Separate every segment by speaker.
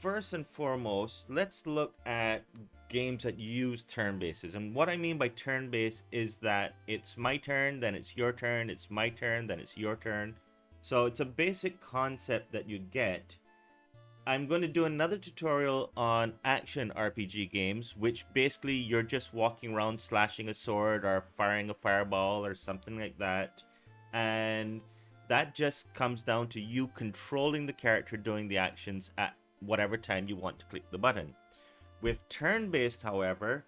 Speaker 1: first and foremost, let's look at games that use turn bases. And what I mean by turn base is that it's my turn, then it's your turn, it's my turn, then it's your turn. So it's a basic concept that you get. I'm going to do another tutorial on action RPG games, which basically you're just walking around slashing a sword or firing a fireball or something like that. And that just comes down to you controlling the character doing the actions at whatever time you want to click the button. With turn-based, however,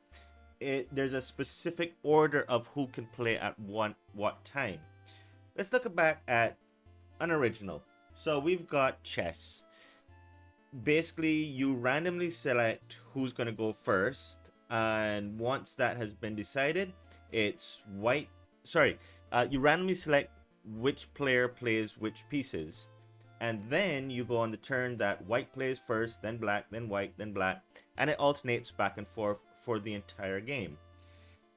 Speaker 1: there's a specific order of who can play at what time. Let's look back at an original. So we've got chess. Basically, you randomly select who's going to go first, and once that has been decided, it's white. Sorry, you randomly select which player plays which pieces, and then you go on the turn that white plays first, then black, then white, then black, and it alternates back and forth for the entire game.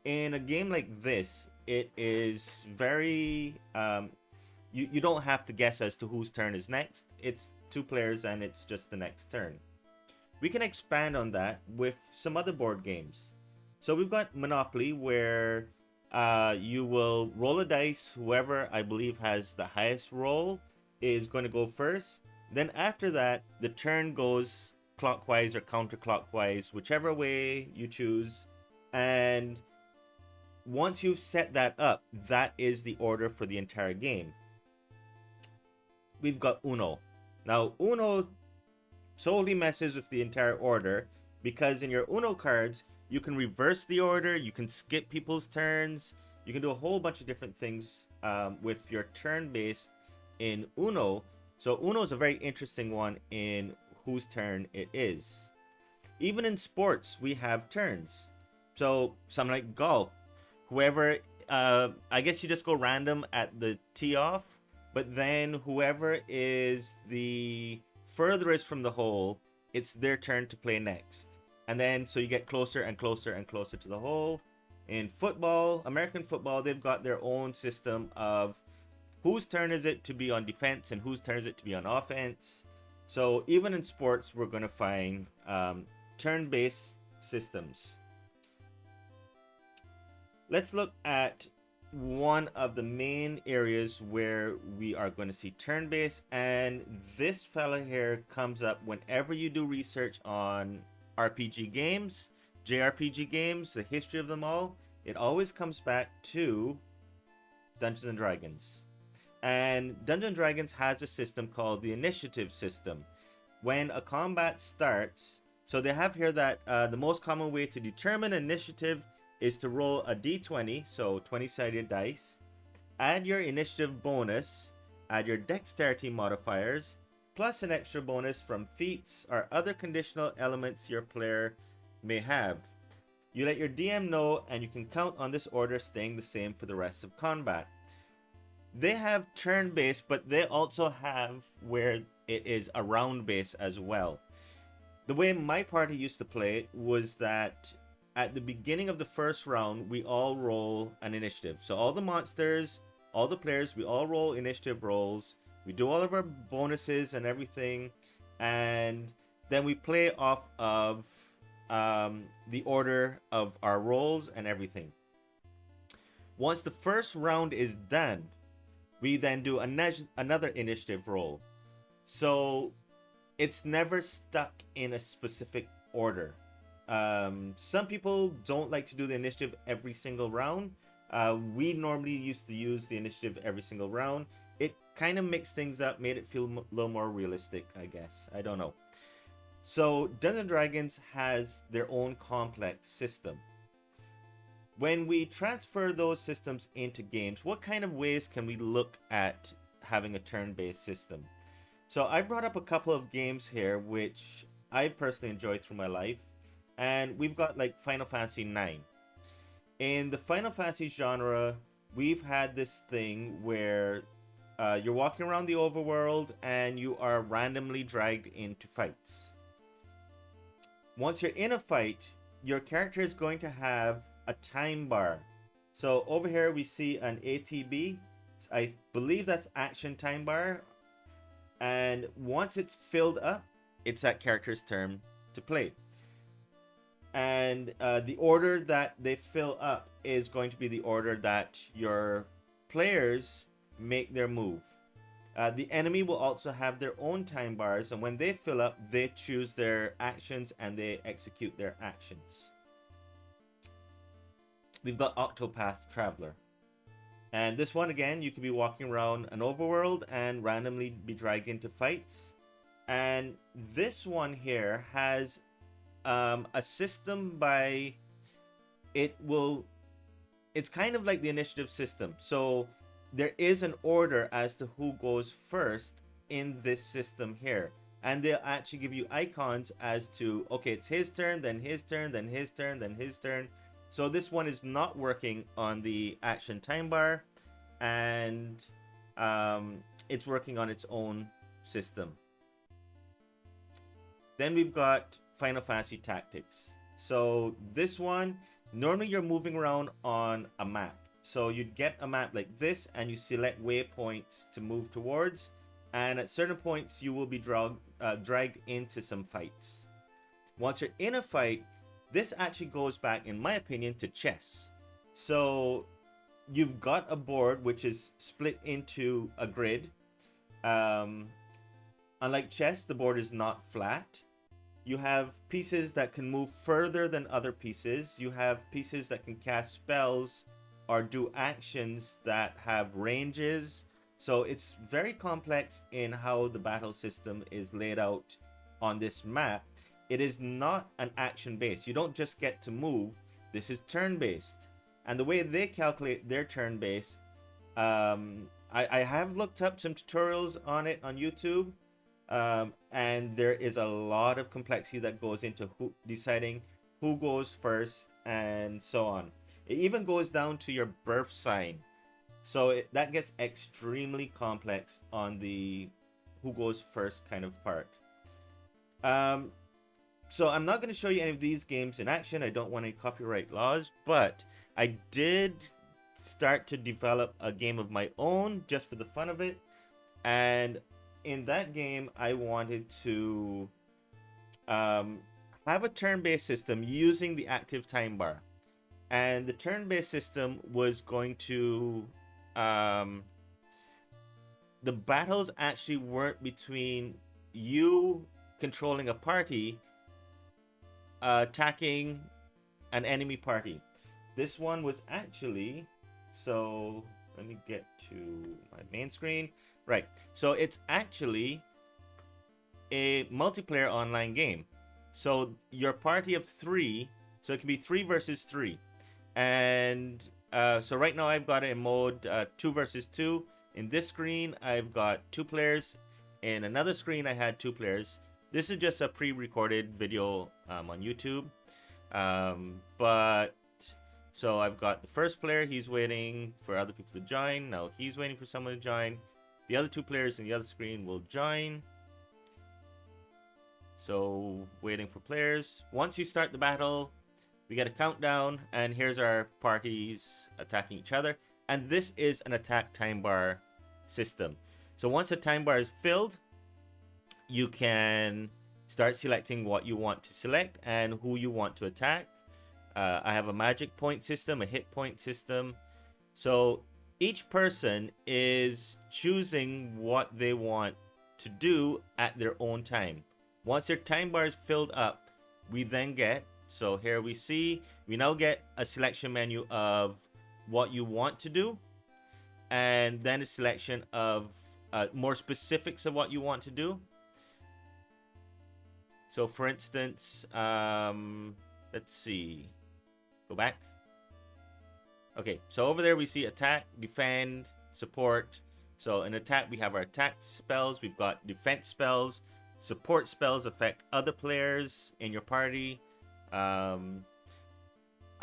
Speaker 1: In a game like this, it is very you don't have to guess as to whose turn is next. It's two players and it's just the next turn. We can expand on that with some other board games. So we've got Monopoly, where you will roll a dice. Whoever I believe has the highest roll is going to go first. Then after that, the turn goes clockwise or counterclockwise, whichever way you choose. And once you've set that up, that is the order for the entire game. We've got Uno. Now, Uno solely messes with the entire order because in your Uno cards, you can reverse the order, you can skip people's turns, you can do a whole bunch of different things with your turn-based in Uno. So Uno is a very interesting one in whose turn it is. Even in sports, we have turns. So something like golf, whoever, I guess you just go random at the tee off, but then whoever is the furthest from the hole, it's their turn to play next. And then so you get closer and closer and closer to the hole. In football, American football, they've got their own system of whose turn is it to be on defense and whose turn is it to be on offense. So even in sports, we're going to find turn-based systems. Let's look at one of the main areas where we are going to see turn-based, and this fella here comes up whenever you do research on RPG games, JRPG games, the history of them all. It always comes back to Dungeons and Dragons. And Dungeons and Dragons has a system called the initiative system. When a combat starts, so they have here that the most common way to determine initiative is to roll a d20, so 20-sided dice, add your initiative bonus, add your dexterity modifiers, plus an extra bonus from feats or other conditional elements your player may have. You let your DM know, and you can count on this order staying the same for the rest of combat. They have turn-based, but they also have where it is a round-based as well. The way my party used to play was that at the beginning of the first round, we all roll an initiative. So all the monsters, all the players, we all roll initiative rolls. We do all of our bonuses and everything. And then we play off of the order of our rolls and everything. Once the first round is done, we then do another initiative roll. So it's never stuck in a specific order. Some people don't like to do the initiative every single round. We normally used to use the initiative every single round. It kind of mixed things up, made it feel a little more realistic, I guess. I don't know. So Dungeons & Dragons has their own complex system. When we transfer those systems into games, what kind of ways can we look at having a turn-based system? So I brought up a couple of games here which I've personally enjoyed through my life. And we've got like Final Fantasy IX. In the Final Fantasy genre, we've had this thing where you're walking around the overworld and you are randomly dragged into fights. Once you're in a fight, your character is going to have a time bar. So over here we see an ATB. I believe that's action time bar. And once it's filled up, it's that character's turn to play. And the order that they fill up is going to be the order that your players make their move. The enemy will also have their own time bars, and when they fill up, they choose their actions and they execute their actions. We've got Octopath Traveler. And this one, again, you could be walking around an overworld and randomly be dragged into fights. And this one here has a system by... It's kind of like the initiative system. So there is an order as to who goes first in this system here. And they'll actually give you icons as to, okay, it's his turn, then his turn, then his turn, then his turn. So this one is not working on the action time bar, and it's working on its own system. Then we've got Final Fantasy Tactics. So this one, normally you're moving around on a map. So you'd get a map like this and you select waypoints to move towards. And at certain points, you will be dragged into some fights. Once you're in a fight, this actually goes back, in my opinion, to chess. So you've got a board which is split into a grid. Unlike chess, the board is not flat. You have pieces that can move further than other pieces. You have pieces that can cast spells or do actions that have ranges. So it's very complex in how the battle system is laid out on this map. It is not an action based. You don't just get to move. This is turn based. And the way they calculate their turn based, I have looked up some tutorials on it on YouTube. And there is a lot of complexity that goes into deciding who goes first and so on. It even goes down to your birth sign. So that gets extremely complex on the who goes first kind of part. So I'm not going to show you any of these games in action. I don't want any copyright laws, but I did start to develop a game of my own just for the fun of it. And in that game, I wanted to have a turn-based system using the active time bar. And the turn-based system was going to... the battles actually weren't between you controlling a party attacking an enemy party. This one was actually... So, let me get to my main screen. Right, so it's actually a multiplayer online game. So your party of 3, so it can be 3 versus 3. And so right now I've got it in mode 2 versus 2. In this screen, I've got 2 players. In another screen, I had 2 players. This is just a pre-recorded video on YouTube. So I've got the first player, he's waiting for other people to join. Now he's waiting for someone to join. The other 2 players in the other screen will join. So, waiting for players. Once you start the battle, we get a countdown, and here's our parties attacking each other. And this is an attack time bar system. So once the time bar is filled, you can start selecting what you want to select and who you want to attack. I have a magic point system, a hit point system. So each person is choosing what they want to do at their own time. Once their time bar is filled up, we then get, so here we now get a selection menu of what you want to do, and then a selection of more specifics of what you want to do. So for instance, let's see, go back. Okay, so over there we see attack, defend, support. So in attack we have our attack spells, we've got defense spells, support spells affect other players in your party. I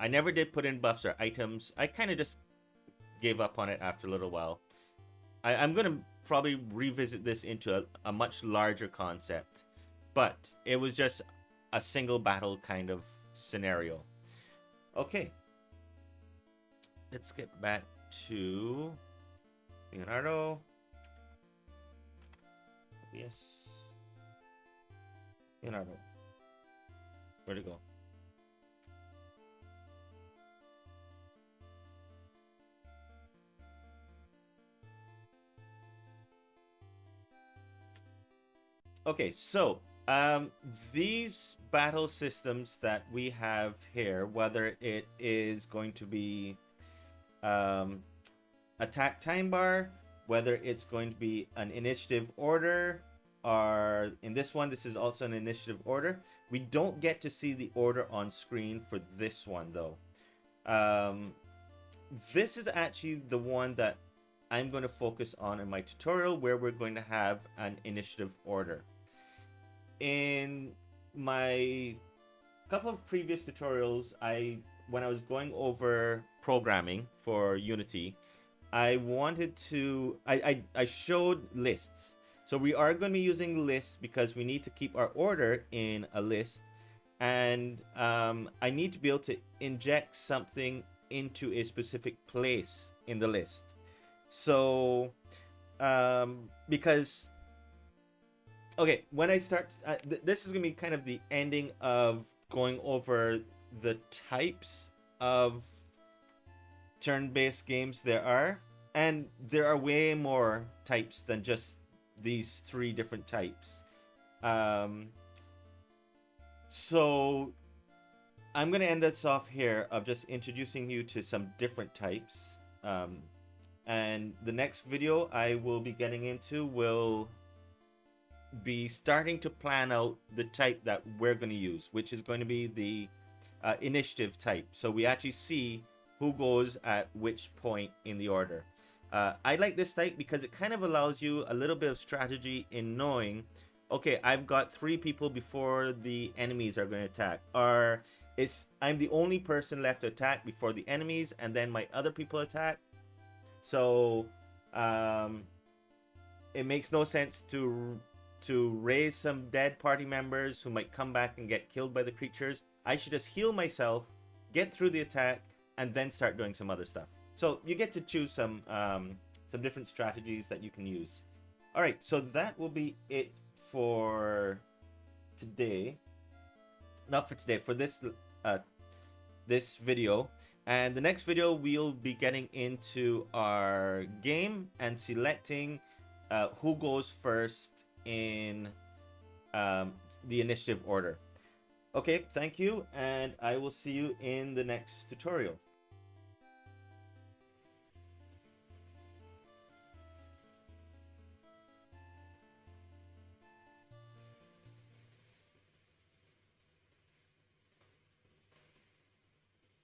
Speaker 1: never did put in buffs or items. I kind of just gave up on it after a little while. I'm going to probably revisit this into a much larger concept. But it was just a single battle kind of scenario. Okay. Let's get back to Leonardo. Yes. Leonardo, where'd it go? Okay, so these battle systems that we have here, whether it is going to be um, attack time bar, whether it's going to be an initiative order, or in this one, this is also an initiative order. We don't get to see the order on screen for this one though. Um, this is actually the one that I'm going to focus on in my tutorial, where we're going to have an initiative order. In my couple of previous tutorials, when I was going over programming for Unity, I showed lists. So we are going to be using lists because we need to keep our order in a list, and I need to be able to inject something into a specific place in the list. So because okay, when I start, this is gonna be kind of the ending of going over the types of turn-based games there are, and there are way more types than just these three different types. So I'm gonna end this off here of just introducing you to some different types. And the next video I will be getting into will be starting to plan out the type that we're going to use, which is going to be the initiative type. So we actually see who goes at which point in the order. I like this type because it kind of allows you a little bit of strategy in knowing, okay, I've got 3 people before the enemies are going to attack, or I'm the only person left to attack before the enemies, and then my other people attack. So it makes no sense to raise some dead party members who might come back and get killed by the creatures. I should just heal myself, get through the attack, and then start doing some other stuff. So you get to choose some different strategies that you can use. All right, so that will be it for today. Not for today, for this this video. And the next video, we'll be getting into our game and selecting who goes first in the initiative order. Okay, thank you, and I will see you in the next tutorial.